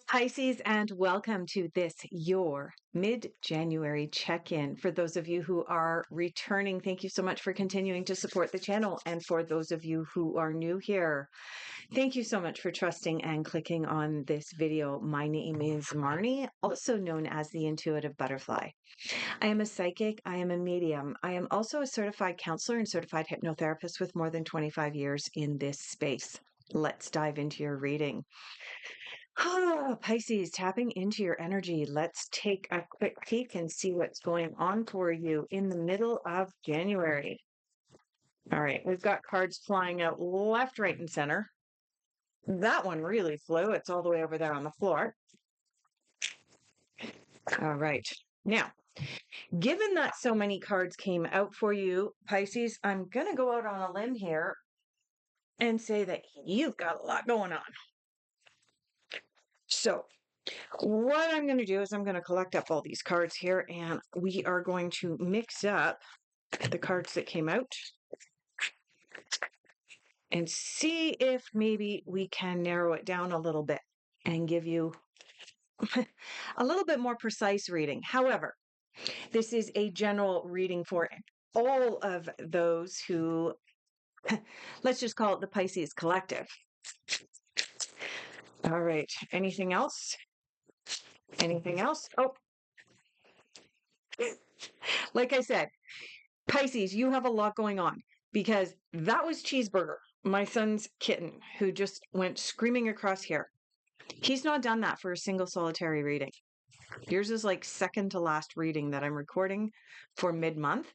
Pisces, and welcome to this, your mid-January check-in. For those of you who are returning, thank you so much for continuing to support the channel. And for those of you who are new here, thank you so much for trusting and clicking on this video. My name is Marnie, also known as the Intuitive Butterfly. I am a psychic. I am a medium. I am also a certified counselor and certified hypnotherapist with more than 25 years in this space. Let's dive into your reading. Pisces, tapping into your energy. Let's take a quick peek and see what's going on for you in the middle of January. All right, we've got cards flying out left, right, and center. That one really flew. It's all the way over there on the floor. All right. Now, given that so many cards came out for you, Pisces, I'm going to go out on a limb here and say that you've got a lot going on. So, what I'm going to do is I'm going to collect up all these cards here and we are going to mix up the cards that came out and see if maybe we can narrow it down a little bit and give you a little bit more precise reading. However, this is a general reading for all of those who, let's just call it the Pisces Collective. All right. Anything else? Anything else? Oh, like I said, Pisces, you have a lot going on because that was Cheeseburger, my son's kitten, who just went screaming across here. He's not done that for a single solitary reading. Yours is like second to last reading that I'm recording for mid-month,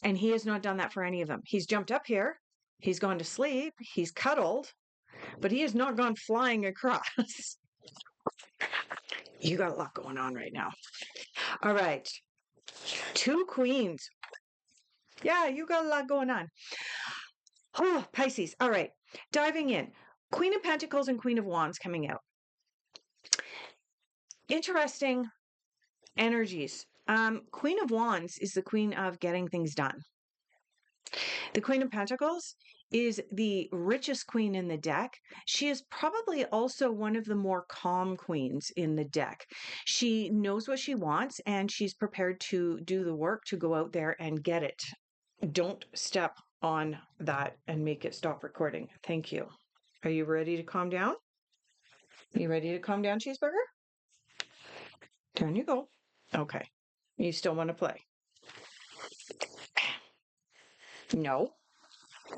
and he has not done that for any of them. He's jumped up here, he's gone to sleep, he's cuddled, but he has not gone flying across. You got a lot going on right now. All right. Two queens. Yeah, you got a lot going on. Oh, Pisces. All right. Diving in. Queen of Pentacles and Queen of Wands coming out. Interesting energies. Queen of Wands is the queen of getting things done. The Queen of Pentacles is the richest queen in the deck. She is probably also one of the more calm queens in the deck. She knows what she wants and she's prepared to do the work to go out there and get it. Don't step on that and make it stop recording. Thank you. Are you ready to calm down? You ready to calm down, Cheeseburger? Down you go. Okay. You still want to play? No.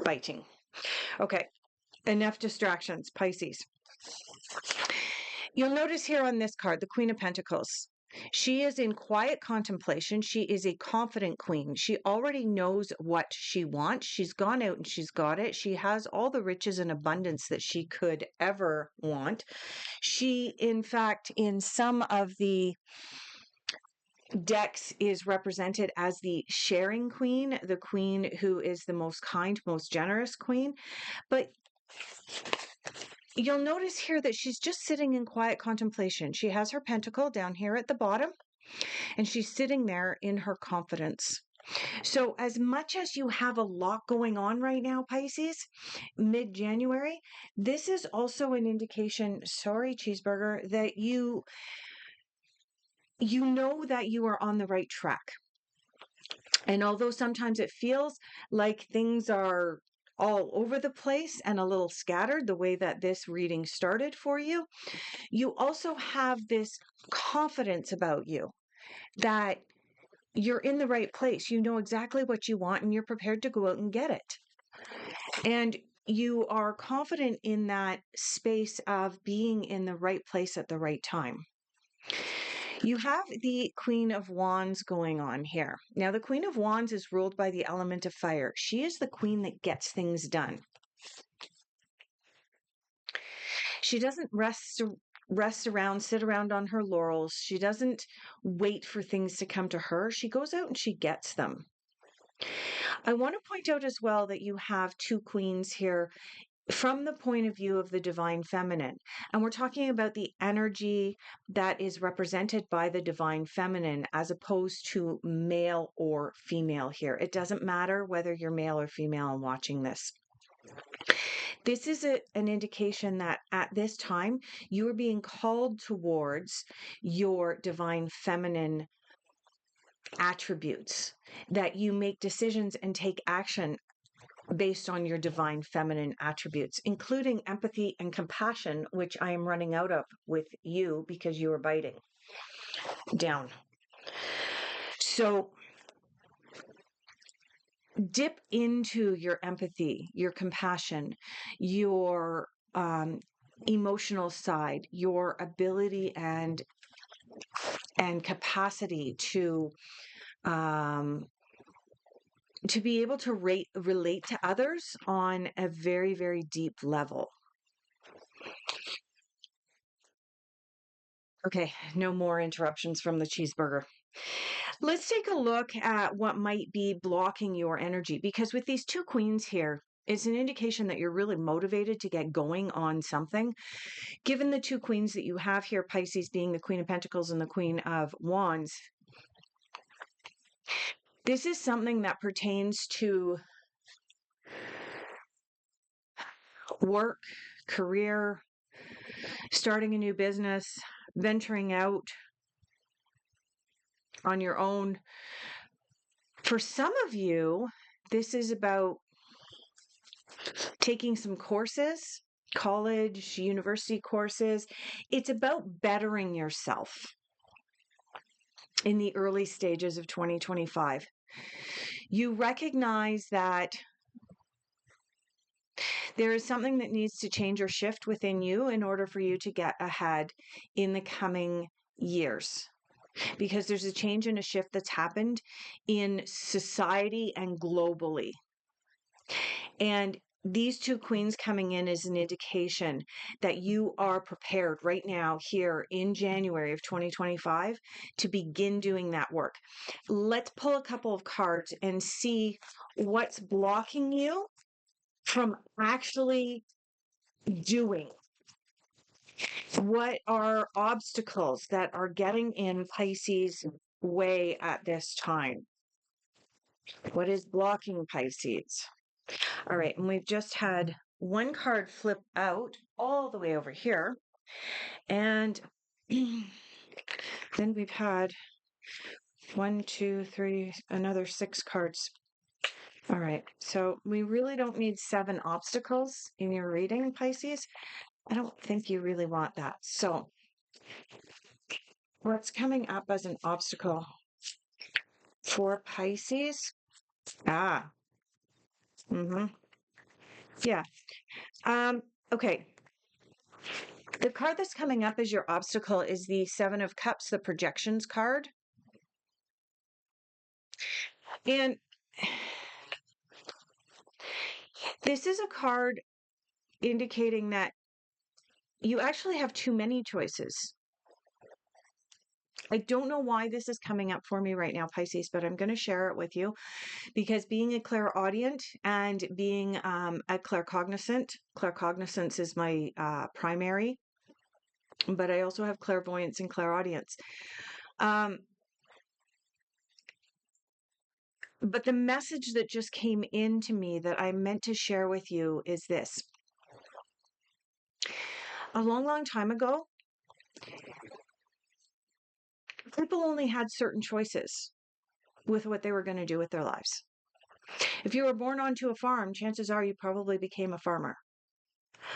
Biting. Okay. Enough distractions, Pisces. You'll notice here on this card, the Queen of Pentacles. She is in quiet contemplation. She is a confident queen. She already knows what she wants. She's gone out and she's got it. She has all the riches and abundance that she could ever want. She, in fact, in some of the decks is represented as the sharing queen, the queen who is the most kind, most generous queen. But you'll notice here that she's just sitting in quiet contemplation. She has her pentacle down here at the bottom, and she's sitting there in her confidence. So as much as you have a lot going on right now, Pisces, mid-January, this is also an indication, sorry, Cheeseburger, that you know that you are on the right track. And although sometimes it feels like things are all over the place and a little scattered, the way that this reading started for you, you also have this confidence about you that you're in the right place. You know exactly what you want and you're prepared to go out and get it. And you are confident in that space of being in the right place at the right time. You have the Queen of Wands going on here. Now, the Queen of Wands is ruled by the element of fire. She is the queen that gets things done. She doesn't rest around, sit around on her laurels. She doesn't wait for things to come to her. She goes out and she gets them. I want to point out as well that you have two queens here from the point of view of the divine feminine. And we're talking about the energy that is represented by the divine feminine as opposed to male or female here. It doesn't matter whether you're male or female and watching this. This is an indication that at this time, you are being called towards your divine feminine attributes, that you make decisions and take action based on your divine feminine attributes, including empathy and compassion, which I am running out of with you because you are biting down. So dip into your empathy, your compassion, your emotional side, your ability and capacity to be able to relate to others on a very, very deep level. Okay, no more interruptions from the cheeseburger. Let's take a look at what might be blocking your energy, because with these two queens here, it's an indication that you're really motivated to get going on something. Given the two queens that you have here, Pisces being the Queen of Pentacles and the Queen of Wands, this is something that pertains to work, career, starting a new business, venturing out on your own. For some of you, this is about taking some courses, college, university courses. It's about bettering yourself in the early stages of 2025. You recognize that there is something that needs to change or shift within you in order for you to get ahead in the coming years. Because there's a change and a shift that's happened in society and globally. And these two queens coming in is an indication that you are prepared right now here in January of 2025 to begin doing that work. Let's pull a couple of cards and see what's blocking you from actually doing. What are obstacles that are getting in Pisces' way at this time? What is blocking Pisces? All right, and we've just had one card flip out all the way over here. And then we've had 1, 2, 3, another 6 cards. All right, so we really don't need 7 obstacles in your reading, Pisces. I don't think you really want that. So what's coming up as an obstacle for Pisces? Yeah. Okay. The card that's coming up as your obstacle is the 7 of Cups, the projections card. And this is a card indicating that you actually have too many choices. I don't know why this is coming up for me right now, Pisces, but I'm going to share it with you because being a clairaudient and being a claircognizance is my primary, but I also have clairvoyance and clairaudience. But the message that just came into me that I meant to share with you is this. A long, long time ago, people only had certain choices with what they were going to do with their lives. If you were born onto a farm, chances are you probably became a farmer.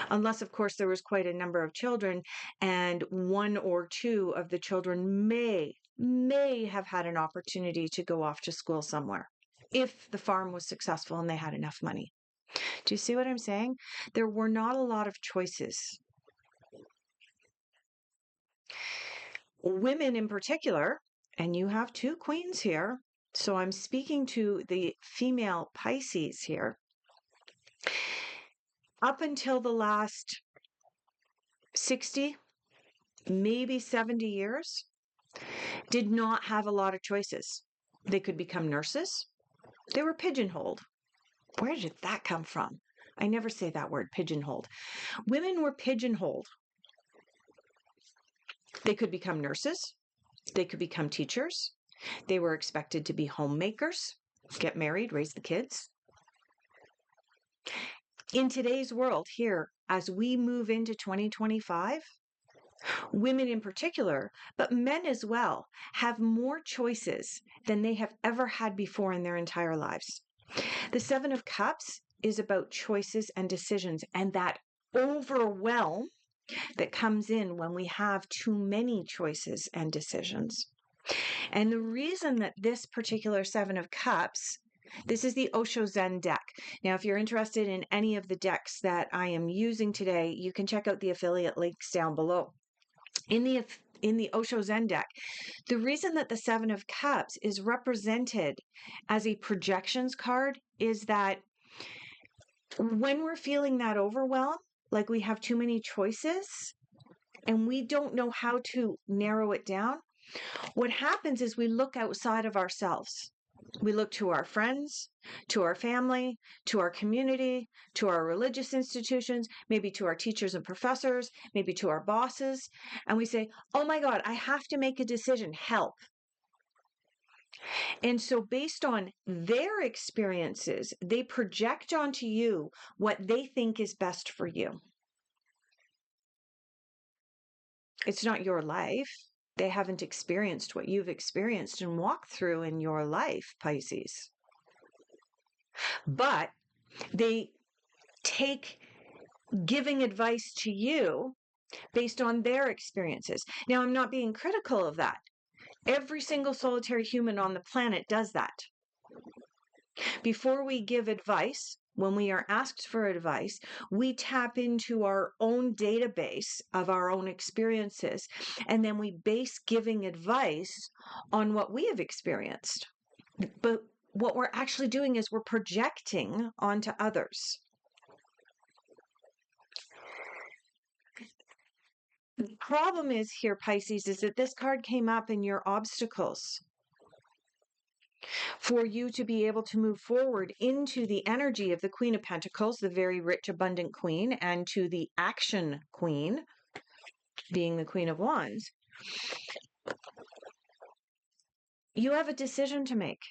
Unless, of course, there was quite a number of children and 1 or 2 of the children may have had an opportunity to go off to school somewhere if the farm was successful and they had enough money. Do you see what I'm saying? There were not a lot of choices. Women in particular, and you have 2 queens here, so I'm speaking to the female Pisces here. Up until the last 60, maybe 70 years, did not have a lot of choices. They could become nurses. They were pigeonholed. Where did that come from? I never say that word, pigeonholed. Women were pigeonholed. They could become nurses. They could become teachers. They were expected to be homemakers, get married, raise the kids. In today's world here, as we move into 2025, women in particular, but men as well, have more choices than they have ever had before in their entire lives. The Seven of Cups is about choices and decisions, and that overwhelm that comes in when we have too many choices and decisions. And the reason that this particular Seven of Cups, this is the Osho Zen deck. Now, if you're interested in any of the decks that I am using today, you can check out the affiliate links down below. In the Osho Zen deck, the reason that the Seven of Cups is represented as a projections card is that when we're feeling that overwhelm, like we have too many choices and we don't know how to narrow it down, what happens is we look outside of ourselves. We look to our friends, to our family, to our community, to our religious institutions, maybe to our teachers and professors, maybe to our bosses, and we say, oh my God, I have to make a decision, help. And so based on their experiences, they project onto you what they think is best for you. It's not your life. They haven't experienced what you've experienced and walked through in your life, Pisces. But they take giving advice to you based on their experiences. Now, I'm not being critical of that. Every single solitary human on the planet does that. Before we give advice, when we are asked for advice, we tap into our own database of our own experiences, and then we base giving advice on what we have experienced. But what we're actually doing is we're projecting onto others. The problem is here, Pisces, is that this card came up in your obstacles. For you to be able to move forward into the energy of the Queen of Pentacles, the very rich, abundant queen, and to the action queen, being the Queen of Wands, you have a decision to make.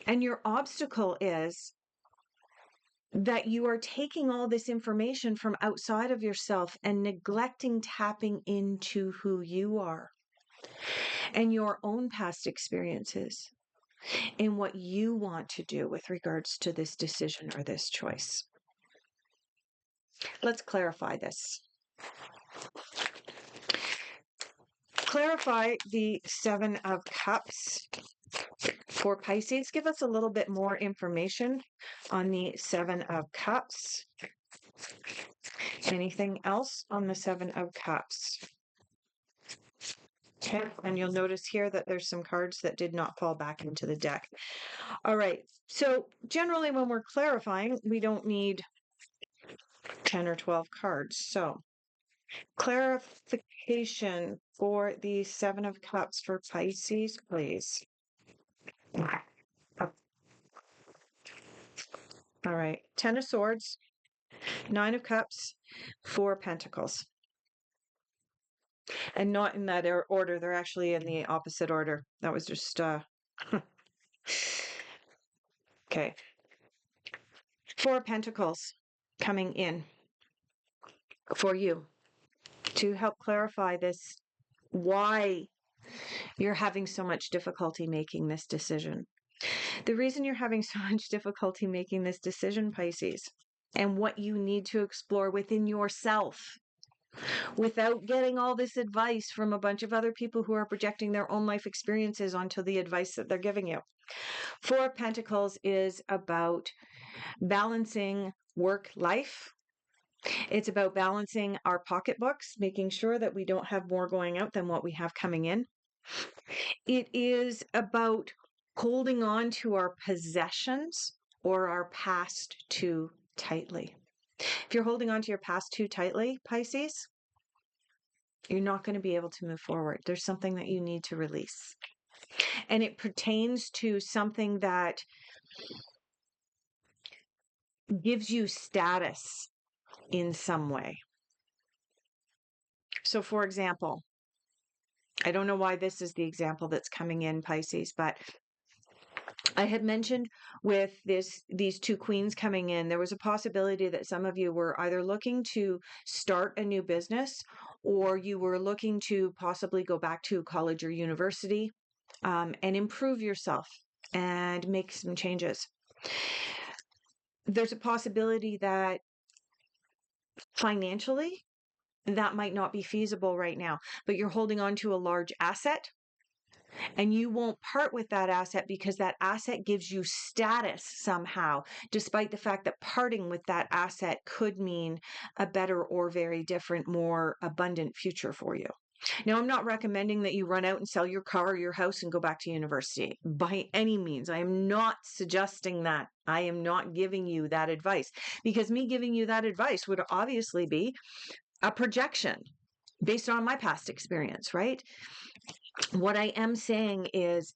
And your obstacle is that you are taking all this information from outside of yourself and neglecting tapping into who you are and your own past experiences and what you want to do with regards to this decision or this choice. Let's clarify this. Clarify the Seven of Cups for Pisces. Give us a little bit more information on the Seven of Cups. Anything else on the Seven of Cups? Okay, and you'll notice here that there's some cards that did not fall back into the deck. All right, so generally when we're clarifying, we don't need 10 or 12 cards. So clarification for the Seven of Cups for Pisces, please. All right, 10 of Swords, 9 of Cups, 4 Pentacles. And not in that order. They're actually in the opposite order. That was just, okay. 4 Pentacles coming in for you to help clarify this, why you're having so much difficulty making this decision. The reason you're having so much difficulty making this decision, Pisces, and what you need to explore within yourself without getting all this advice from a bunch of other people who are projecting their own life experiences onto the advice that they're giving you. 4 Pentacles is about balancing work life. It's about balancing our pocketbooks, making sure that we don't have more going out than what we have coming in. It is about holding on to our possessions or our past too tightly. If you're holding on to your past too tightly, Pisces, you're not going to be able to move forward. There's something that you need to release. And it pertains to something that gives you status in some way. So, for example, I don't know why this is the example that's coming in, Pisces, but I had mentioned with these two queens coming in, there was a possibility that some of you were either looking to start a new business, or you were looking to possibly go back to college or university, and improve yourself and make some changes. There's a possibility that financially that might not be feasible right now, but you're holding on to a large asset, and you won't part with that asset because that asset gives you status somehow, despite the fact that parting with that asset could mean a better or very different, more abundant future for you. Now, I'm not recommending that you run out and sell your car or your house and go back to university by any means. I am not suggesting that. I am not giving you that advice, because me giving you that advice would obviously be a projection based on my past experience, right? What I am saying is,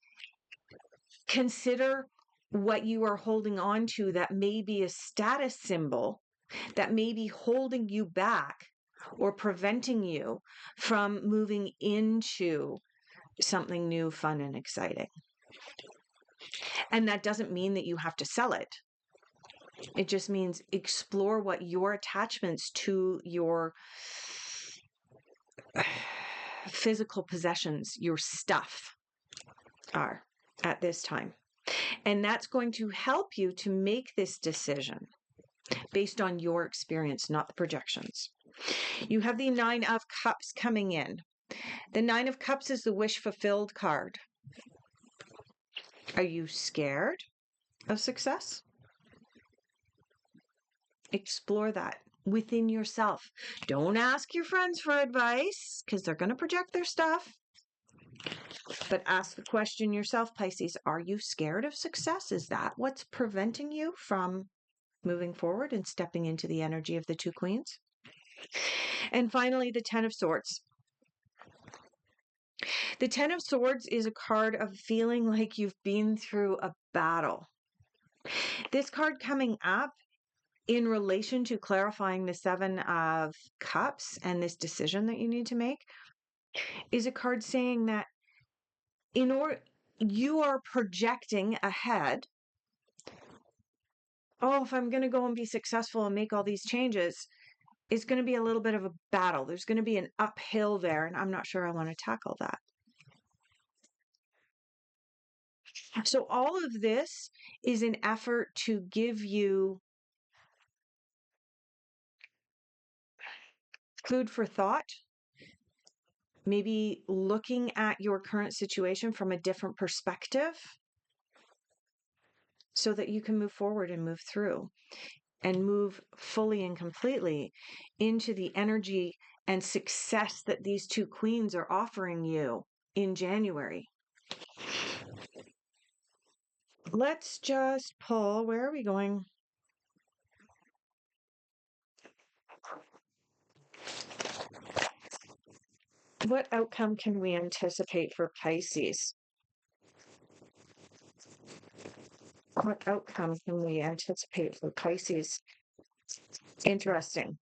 consider what you are holding on to that may be a status symbol that may be holding you back or preventing you from moving into something new, fun, and exciting. And that doesn't mean that you have to sell it. It just means explore what your attachments to your physical possessions, your stuff, are at this time. And that's going to help you to make this decision based on your experience, not the projections. You have the 9 of Cups coming in. The 9 of Cups is the wish fulfilled card. Are you scared of success? Explore that within yourself. Don't ask your friends for advice, because they're going to project their stuff. But ask the question yourself, Pisces. Are you scared of success? Is that what's preventing you from moving forward and stepping into the energy of the two queens? And finally, the 10 of Swords. The 10 of Swords is a card of feeling like you've been through a battle. This card coming up in relation to clarifying the 7 of Cups and this decision that you need to make is a card saying that in order, you are projecting ahead. Oh, if I'm going to go and be successful and make all these changes, it's going to be a little bit of a battle. There's going to be an uphill there, and I'm not sure I want to tackle that. So all of this is an effort to give you food for thought, maybe looking at your current situation from a different perspective so that you can move forward and move through and move fully and completely into the energy and success that these two queens are offering you in January. Let's just pull, where are we going? What outcome can we anticipate for Pisces? What outcome can we anticipate for Pisces? Interesting.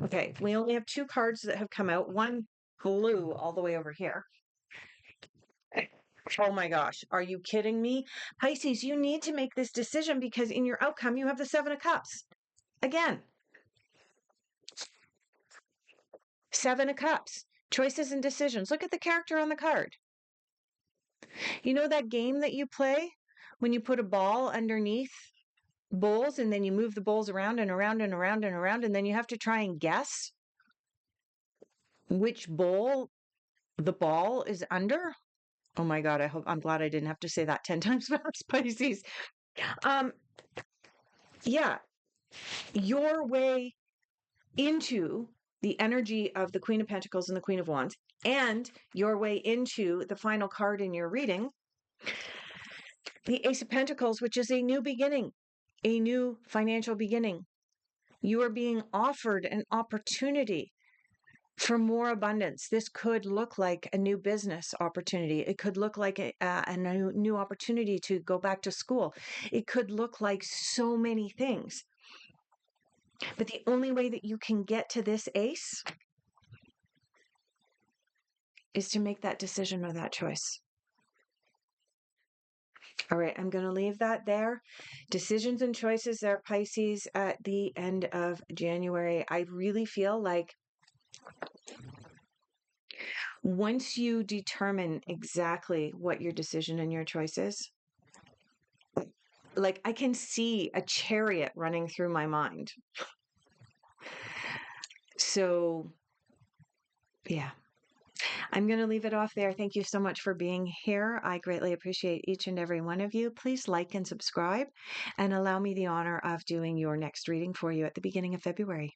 Okay, we only have 2 cards that have come out. One blue all the way over here. Oh my gosh, are you kidding me? Pisces, you need to make this decision because in your outcome, you have the 7 of Cups. Again, 7 of Cups, choices and decisions. Look at the character on the card. You know that game that you play when you put a ball underneath bowls and then you move the bowls around and around and around and around, and then you have to try and guess which bowl the ball is under? Oh my God, I'm glad I didn't have to say that 10 times fast, Pisces. Yeah, your way into the energy of the Queen of Pentacles and the Queen of Wands, and your way into the final card in your reading, the Ace of Pentacles, which is a new beginning, a new financial beginning. You are being offered an opportunity for more abundance. This could look like a new business opportunity. It could look like a new opportunity to go back to school. It could look like so many things. But the only way that you can get to this ace is to make that decision or that choice. All right, I'm going to leave that there. Decisions and choices there, Pisces, at the end of January. I really feel like once you determine exactly what your decision and your choice is, like I can see a chariot running through my mind. So, yeah, I'm going to leave it off there. Thank you so much for being here. I greatly appreciate each and every one of you. Please like and subscribe and allow me the honor of doing your next reading for you at the beginning of February.